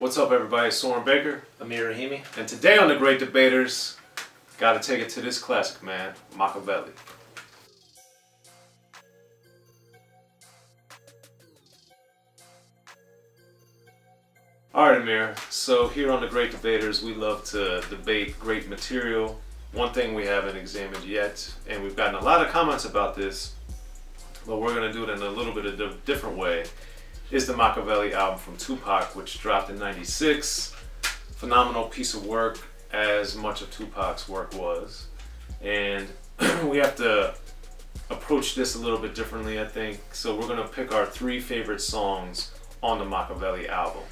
What's up, everybody? It's Soren Baker. Amir, Rahimi. And today on The Great Debaters, gotta take it to this classic, man, Makaveli. Alright, Amir, so here on The Great Debaters, we love to debate great material. One thing we haven't examined yet, and we've gotten a lot of comments about this, but we're gonna do it in a little bit of a different way, is the Makaveli album from Tupac, which dropped in '96. Phenomenal piece of work, as much of Tupac's work was. And we have to approach this a little bit differently, I think. So we're gonna pick our 3 favorite songs on the Makaveli album.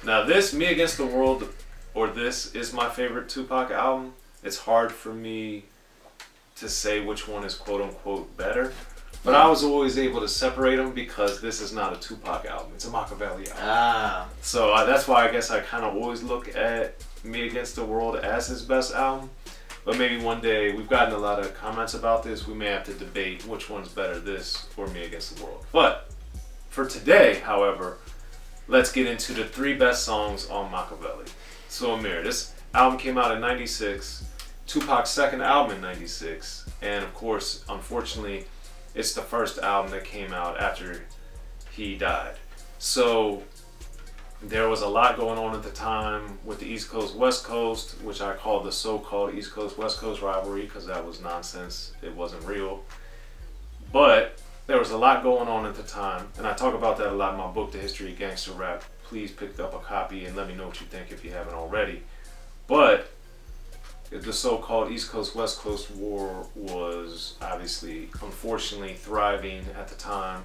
Now this, Me Against the World, or this is my favorite Tupac album. It's hard for me to say which one is quote unquote better. But I was always able to separate them because this is not a Tupac album. It's a Makaveli album. So that's why I guess I kind of always look at Me Against the World as his best album. But maybe one day, we've gotten a lot of comments about this, we may have to debate which one's better, this or Me Against the World. But for today, however, let's get into the 3 best songs on Makaveli. So Amir, this album came out in '96, Tupac's second album in '96, and of course, unfortunately, it's the first album that came out after he died. So there was a lot going on at the time with the East Coast, West Coast, which I call the so-called East Coast, West Coast rivalry because that was nonsense. It wasn't real. But there was a lot going on at the time, and I talk about that a lot in my book, The History of Gangster Rap. Please pick up a copy and let me know what you think if you haven't already. But the so-called East Coast, West Coast war was obviously, unfortunately, thriving at the time.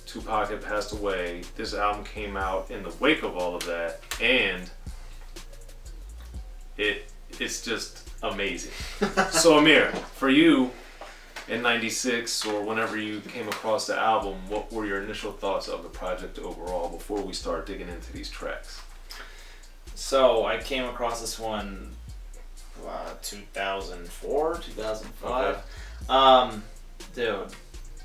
Tupac had passed away. This album came out in the wake of all of that, and it's just amazing. So Amir, for you, in '96 or whenever you came across the album, what were your initial thoughts of the project overall before we start digging into these tracks? So I came across this one 2004, 2005. Okay. Dude,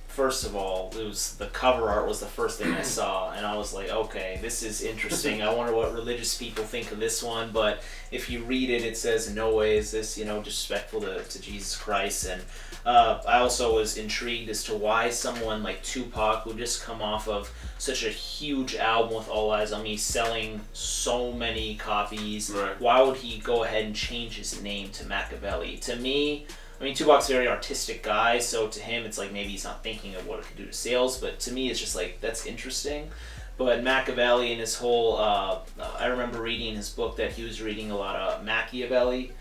first of all, it was the cover art was the first thing I saw, and I was like, okay, this is interesting. I wonder what religious people think of this one. But if you read it, it says in no way is this, disrespectful to Jesus Christ. And I also was intrigued as to why someone like Tupac would just come off of such a huge album with All Eyes on Me, selling so many copies. Right. Why would he go ahead and change his name to Makaveli? To me, Tupac's a very artistic guy, so to him it's like maybe he's not thinking of what it could do to sales, but to me it's just like, that's interesting. But Makaveli and his whole, I remember reading his book that he was reading a lot of Machiavelli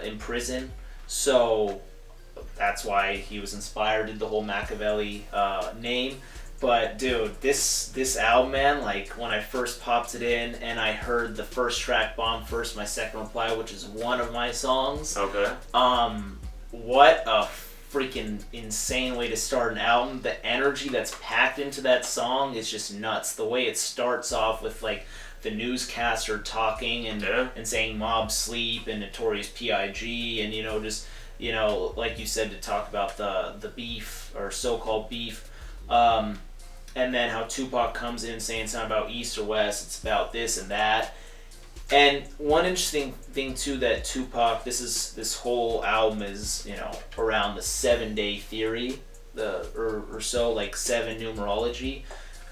in prison, so that's why he was inspired, did the whole Makaveli name. But dude, this album, man, like when I first popped it in and I heard the first track, Bomb First, My Second Reply, which is one of my songs. Okay. What a freaking insane way to start an album. The energy that's packed into that song is just nuts. The way it starts off with like the newscaster talking and saying Mob Sleep and Notorious P.I.G. and just like you said, to talk about the beef or so-called beef. And then how Tupac comes in saying it's not about East or West, it's about this and that. And one interesting thing too that Tupac, this whole album is, around the 7-day theory, or so, like 7 numerology.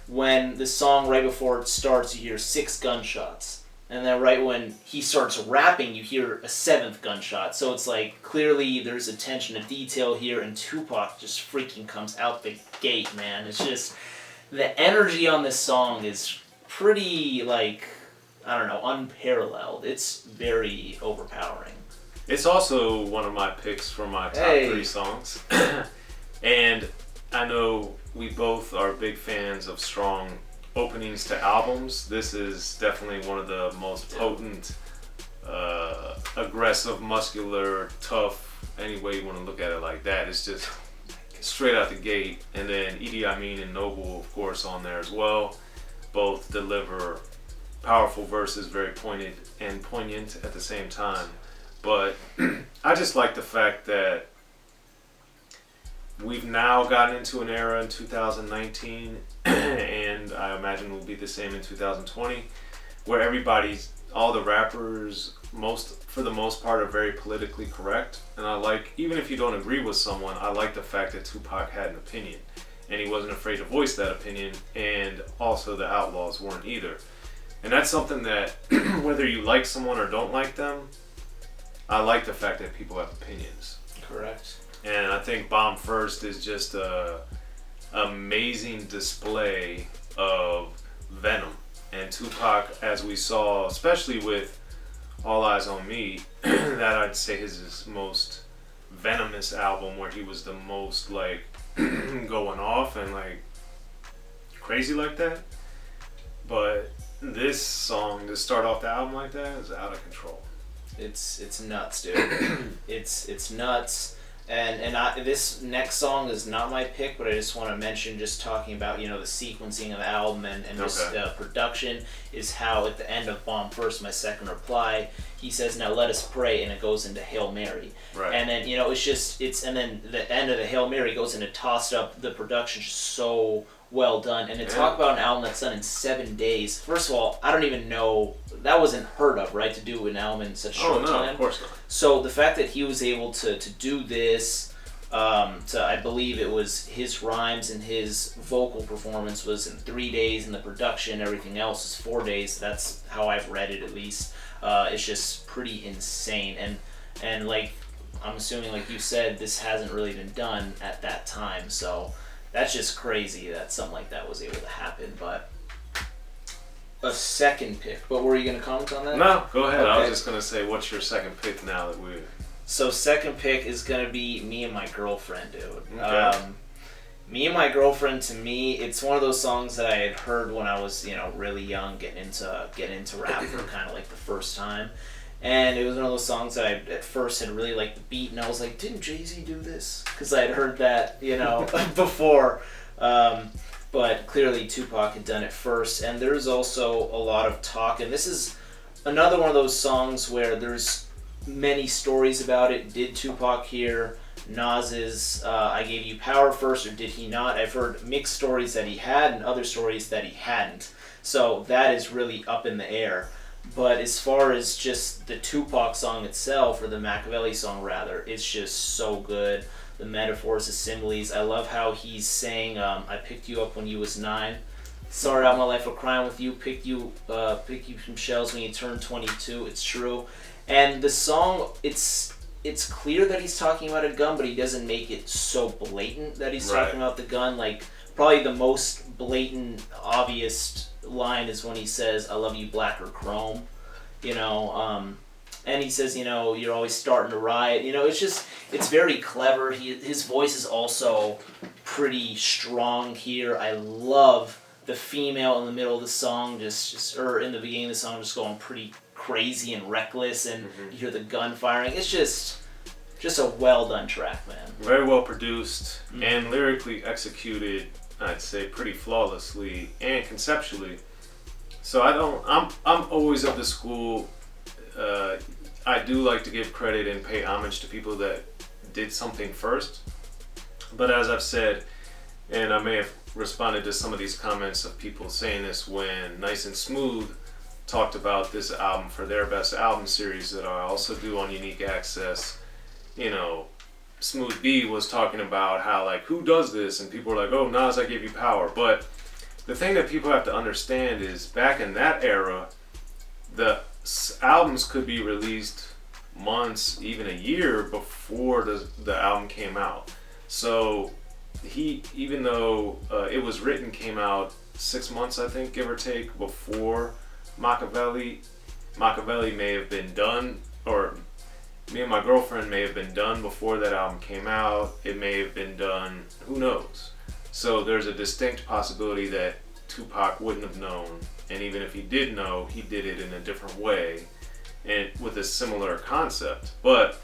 When the song right before it starts, you hear 6 gunshots. And then right when he starts rapping, you hear a 7th gunshot. So it's like, clearly there's attention to detail here, and Tupac just freaking comes out the gate, man. It's just, the energy on this song is pretty, unparalleled. It's very overpowering. It's also one of my picks for my top 3 songs. And I know we both are big fans of strong openings to albums. This is definitely one of the most potent, aggressive, muscular, tough, any way you want to look at it like that. It's just straight out the gate. And then E.D.I and Noble, of course, on there as well. Both deliver powerful verses, very pointed and poignant at the same time. But I just like the fact that we've now gotten into an era in 2019, and I imagine will be the same in 2020, where all the rappers, for the most part, are very politically correct. And I like, even if you don't agree with someone, I like the fact that Tupac had an opinion. And he wasn't afraid to voice that opinion. And also the Outlaws weren't either. And that's something that, whether you like someone or don't like them, I like the fact that people have opinions. Correct. And I think Bomb First is just a amazing display of venom. And Tupac, as we saw, especially with All Eyes on Me, that I'd say is his most venomous album, where he was the most like going off and like crazy like that. But this song, to start off the album like that, is out of control. It's nuts, dude. it's nuts. And this next song is not my pick, but I just want to mention, just talking about, the sequencing of the album and just production, is how at the end of Bomb First, my second reply, he says, "Now let us pray," and it goes into Hail Mary. Right. And then, and then the end of the Hail Mary goes into Tossed Up. The production's just so well done. And to talk about an album that's done in 7 days, first of all, I don't even know, that wasn't heard of, right, to do an album in such a short time. Of course not. So the fact that he was able to do this, I believe it was his rhymes and his vocal performance was in 3 days, and the production, everything else is 4 days. That's how I've read it, at least. It's just pretty insane. And like, I'm assuming, like you said, this hasn't really been done at that time, so that's just crazy that something like that was able to happen. But a second pick. But were you going to comment on that? No, go ahead. Okay. I was just going to say, what's your second pick now that we're... So second pick is going to be Me and My Girlfriend, dude. Okay. Me and My Girlfriend, to me, it's one of those songs that I had heard when I was, really young, getting into rap for kind of like the first time. And it was one of those songs that I at first had really liked the beat, and I was like, didn't Jay-Z do this? Because I had heard that, before. But clearly Tupac had done it first. And there's also a lot of talk, and this is another one of those songs where there's many stories about it. Did Tupac hear Nas's I Gave You Power first, or did he not? I've heard mixed stories that he had and other stories that he hadn't. So that is really up in the air. But as far as just the Tupac song itself, or the Makaveli song rather, it's just so good. The metaphors, the similes. I love how he's saying, I picked you up when you was 9. Started out my life of crime with you. Picked you from shells when you turned 22. It's true. And the song, it's clear that he's talking about a gun, but he doesn't make it so blatant that he's talking about the gun. Like, probably the most blatant, obvious line is when he says, "I love you black or chrome," and he says, "You're always starting to riot." It's very clever. His voice is also pretty strong here. I love the female in the middle of the song, or in the beginning of the song, just going pretty crazy and reckless, and you hear the gun firing. It's just a well done track, man. Very well produced and lyrically executed, I'd say pretty flawlessly, and conceptually. So I'm always of the school, I do like to give credit and pay homage to people that did something first. But as I've said, and I may have responded to some of these comments of people saying this when Nice and Smooth talked about this album for their best album series that I also do on Unique Access. Smooth B was talking about how, like, who does this? And people were like, oh, Nas, I Gave You Power. But the thing that people have to understand is, back in that era, the albums could be released months, even a year before the album came out. So even though it was written, came out 6 months, I think, give or take, before Makaveli may have been done, or Me and My Girlfriend may have been done before that album came out. It may have been done, who knows? So there's a distinct possibility that Tupac wouldn't have known, and even if he did know, he did it in a different way and with a similar concept. But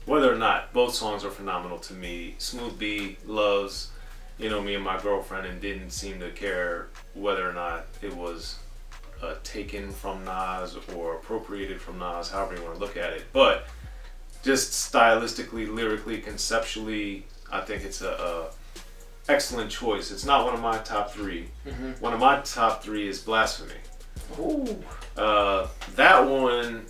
whether or not, both songs are phenomenal to me. Smooth B loves, Me and My Girlfriend, and didn't seem to care whether or not it was taken from Nas or appropriated from Nas, however you want to look at it. But just stylistically, lyrically, conceptually, I think it's a excellent choice. It's not one of my top 3. One of my top 3 is Blasphemy. Ooh. That one,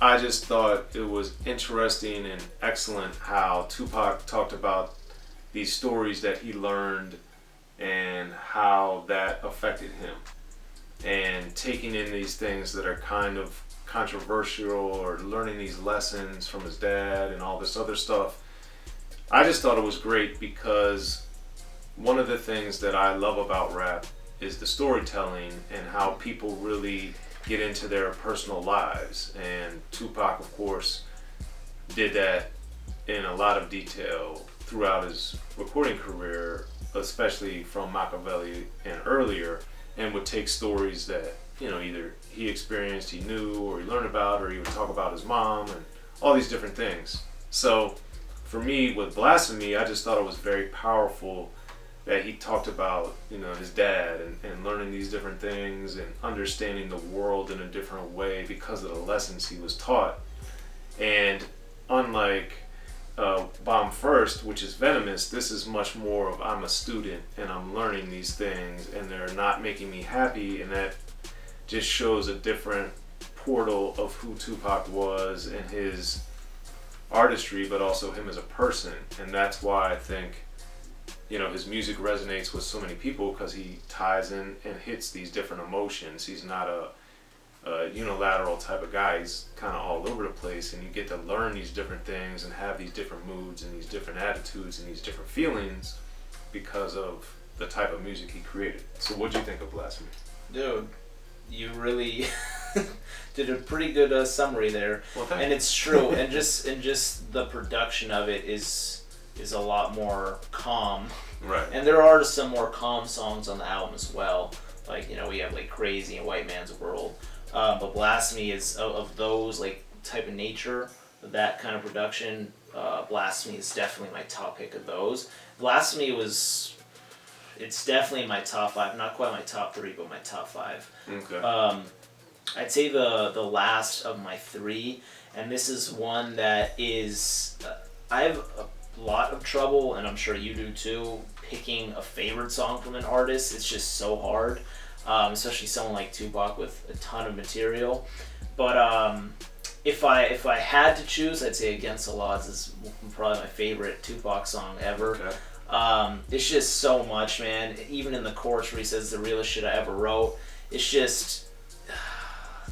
I just thought it was interesting and excellent how Tupac talked about these stories that he learned and how that affected him. And taking in these things that are kind of controversial or learning these lessons from his dad and all this other stuff. I just thought it was great because one of the things that I love about rap is the storytelling and how people really get into their personal lives. And Tupac, of course, did that in a lot of detail throughout his recording career, especially from Makaveli and earlier, and would take stories that, you know, either he experienced, he knew, or he learned about, or he would talk about his mom and all these different things. So for me, with Blasphemy, I just thought it was very powerful that he talked about, you know, his dad and learning these different things and understanding the world in a different way because of the lessons he was taught. And unlike Bomb First, which is venomous, this is much more of I'm a student and I'm learning these things and they're not making me happy, and that just shows a different portal of who Tupac was and his artistry, but also him as a person. And that's why I think, you know, his music resonates with so many people, because he ties in and hits these different emotions. He's not a unilateral type of guy. He's kind of all over the place, and you get to learn these different things and have these different moods and these different attitudes and these different feelings because of the type of music he created. So what'd you think of Blasphemy? Dude, you really did a pretty good summary there. Well, thanks. And it's true. and just the production of it is a lot more calm. Right. And there are some more calm songs on the album as well. Like, you know, we have like Crazy and White Man's World. But Blasphemy is of those like type of nature, that kind of production. Blasphemy is definitely my top pick of those. Blasphemy it's definitely in my top 5, not quite my top 3, but my top 5. Okay. I'd say the last of my 3, and this is one that is I have a lot of trouble, and I'm sure you do too, picking a favorite song from an artist. It's just so hard. Especially someone like Tupac with a ton of material. But if I had to choose, I'd say Against the Odds is probably my favorite Tupac song ever. Okay. It's just so much, man. Even in the chorus where he says the realest shit I ever wrote, it's just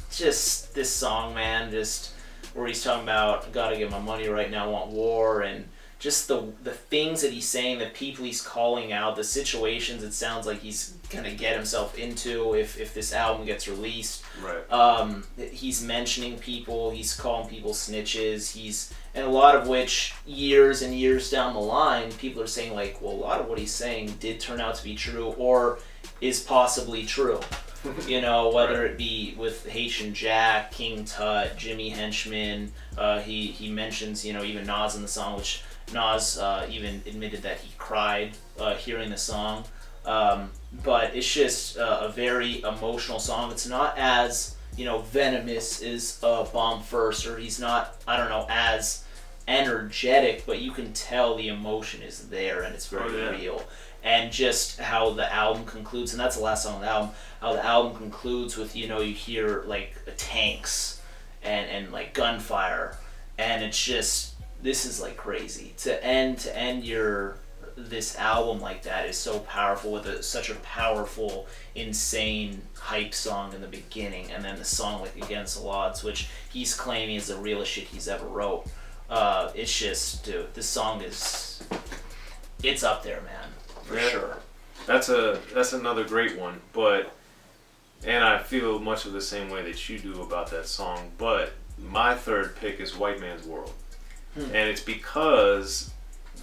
this song, man. Just where he's talking about gotta get my money right now, want war, and just the things that he's saying, the people he's calling out, the situations it sounds like he's gonna get himself into if this album gets released. Right. He's mentioning people, he's calling people snitches, and a lot of which years and years down the line, people are saying like, well, a lot of what he's saying did turn out to be true or is possibly true. You know, whether Right. it be with Haitian Jack, King Tut, Jimmy Henchman, he mentions, you know, even Nas in the song, which Nas even admitted that he cried hearing the song. But it's just a very emotional song. It's not as, you know, venomous as Bomb First, or he's not, I don't know, as energetic, but you can tell the emotion is there and it's very real. And just how the album concludes, and that's the last song on the album, how the album concludes with, you know, you hear like tanks and like gunfire, and it's just, this is like crazy. To end this album like that is so powerful, with such a powerful, insane hype song in the beginning, and then the song like Against the Odds, which he's claiming is the realest shit he's ever wrote. It's just, dude, this song it's up there, man, for sure. That's another great one, and I feel much of the same way that you do about that song, but my third pick is White Man's World. And it's because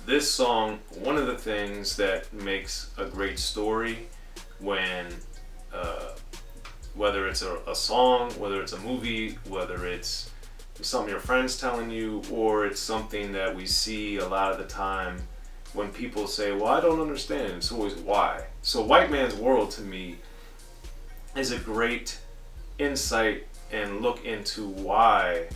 this song, one of the things that makes a great story when, whether it's a song, whether it's a movie, whether it's something your friend's telling you, or it's something that we see a lot of the time when people say, well, I don't understand, it's always why. So White Man's World to me is a great insight and look into why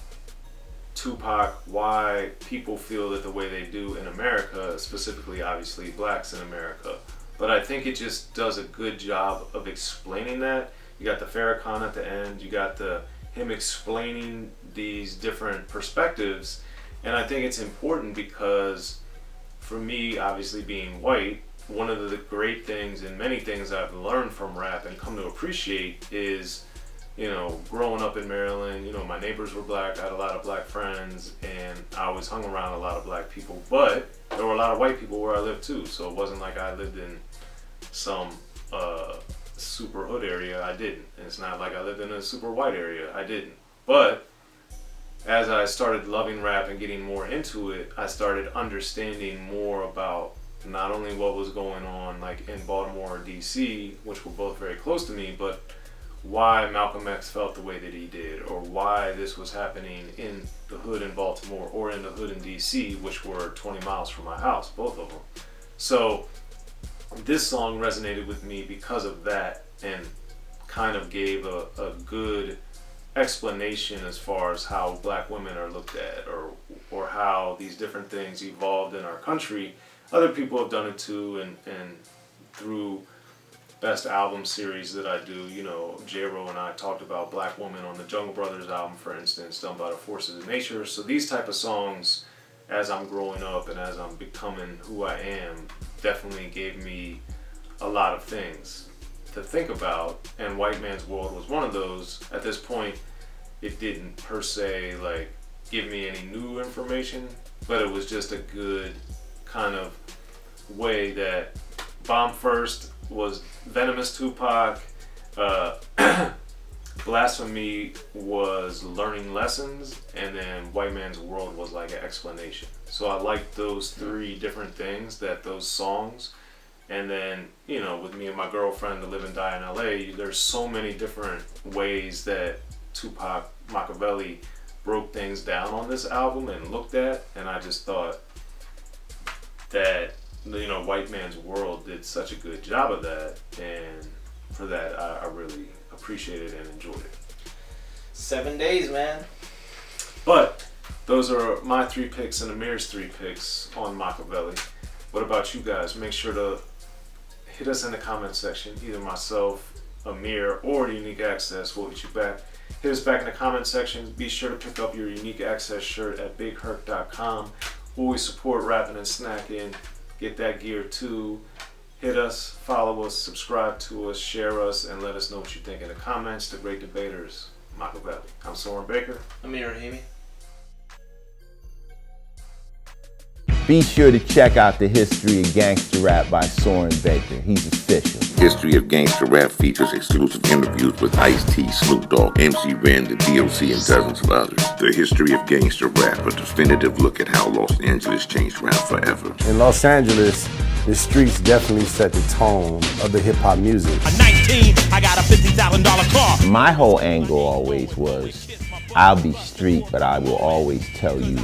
Tupac, why people feel that the way they do in America, specifically obviously blacks in America. But I think it just does a good job of explaining that, You got the Farrakhan at the end. You got him explaining these different perspectives. And I think it's important because for me, obviously being white, one of the great things and many things I've learned from rap and come to appreciate is, you know, growing up in Maryland, you know, my neighbors were black, I had a lot of black friends, and I always hung around a lot of black people, but there were a lot of white people where I lived too, so it wasn't like I lived in some super hood area. I didn't. And it's not like I lived in a super white area. I didn't. But as I started loving rap and getting more into it, I started understanding more about not only what was going on like in Baltimore or D.C., which were both very close to me, but why Malcolm X felt the way that he did, or why this was happening in the hood in Baltimore or in the hood in D.C., which were 20 miles from my house, both of them. So this song resonated with me because of that, and kind of gave a good explanation as far as how black women are looked at, or how these different things evolved in our country. Other people have done it too, and through Best Album series that I do, you know, J-Ro and I talked about Black Woman on the Jungle Brothers album, for instance, done by the Forces of Nature. So these type of songs, as I'm growing up and as I'm becoming who I am, definitely gave me a lot of things to think about, and White Man's World was one of those. At this point, it didn't per se like give me any new information, but it was just a good kind of way that Bomb First was Venomous Tupac, Blasphemy was learning lessons, and then White Man's World was like an explanation. So I liked those three different things, that those songs. And then, you know, with me and my girlfriend to live and die in LA, there's so many different ways that Tupac Makaveli broke things down on this album and looked at, and I just thought that, you know, White Man's World did such a good job of that, and for that I really appreciated and enjoyed it. 7 days, man. But those are my 3 picks and Amir's 3 picks on Makaveli. What about you guys? Make sure to hit us in the comment section. Either myself, Amir, or Unique Access will hit you back. Hit us back in the comment section. Be sure to pick up your Unique Access shirt at BigHerc.com. Always support Rappin and Snackin. Get that gear too. Hit us, follow us, subscribe to us, share us, and let us know what you think in the comments. The Great Debaters, Makaveli. I'm Soren Baker. Amir Rahimi. Be sure to check out the History of Gangster Rap by Soren Baker. He's official. History of Gangster Rap features exclusive interviews with Ice-T, Snoop Dogg, MC Ren, the D.O.C, and dozens of others. The History of Gangster Rap, a definitive look at how Los Angeles changed rap forever. In Los Angeles, the streets definitely set the tone of the hip-hop music. At 19, I got a $50,000 car. My whole angle always was, I'll be street, but I will always tell you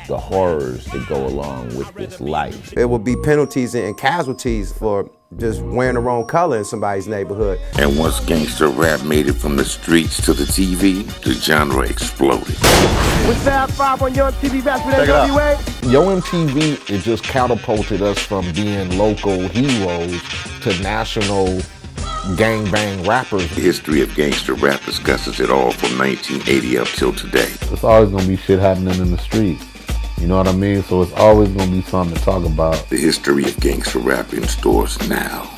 the horrors that go along with this life. There will be penalties and casualties for just wearing the wrong color in somebody's neighborhood. And once gangster rap made it from the streets to the TV, the genre exploded. With Fab 5 on Yo MTV back with NWA. Yo MTV, it just catapulted us from being local heroes to national gangbang rappers. The History of Gangster Rap discusses it all from 1980 up till today. There's always gonna be shit happening in the streets. You know what I mean? So it's always gonna be something to talk about. The History of Gangster Rap in stores now.